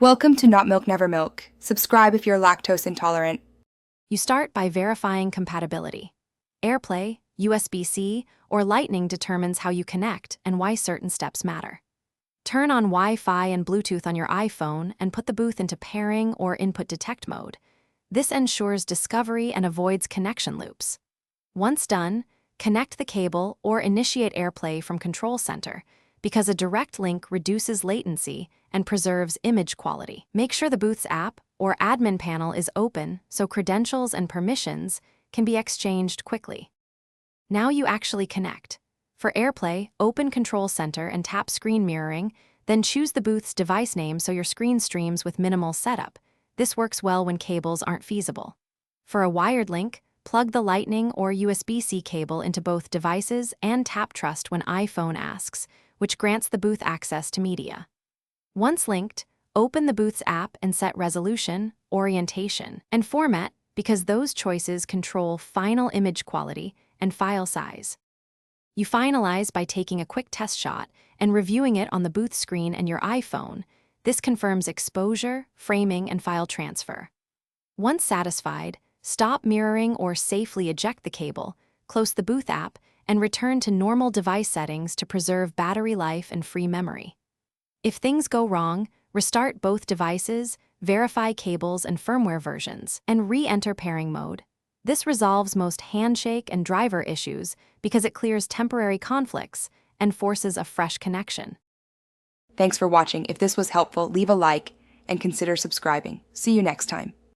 Welcome to Not Milk Never Milk. Subscribe if you're lactose intolerant. You start by verifying compatibility. AirPlay, USB-C, or Lightning determines how you connect and why certain steps matter. Turn on Wi-Fi and Bluetooth on your iPhone and put the booth into pairing or input detect mode. This ensures discovery and avoids connection loops. Once done, connect the cable or initiate AirPlay from Control Center, because a direct link reduces latency and preserves image quality. Make sure the booth's app or admin panel is open so credentials and permissions can be exchanged quickly. Now you actually connect. For AirPlay, open Control Center and tap Screen Mirroring, then choose the booth's device name so your screen streams with minimal setup. This works well when cables aren't feasible. For a wired link, plug the Lightning or USB-C cable into both devices and tap Trust when iPhone asks, which grants the booth access to media. Once linked, open the booth's app and set resolution, orientation, and format, because those choices control final image quality and file size. You finalize by taking a quick test shot and reviewing it on the booth screen and your iPhone. This confirms exposure, framing, and file transfer. Once satisfied, stop mirroring or safely eject the cable, close the booth app, and return to normal device settings to preserve battery life and free memory. If things go wrong, restart both devices, verify cables and firmware versions, and re-enter pairing mode. This resolves most handshake and driver issues because it clears temporary conflicts and forces a fresh connection. Thanks for watching. If this was helpful, leave a like and consider subscribing. See you next time.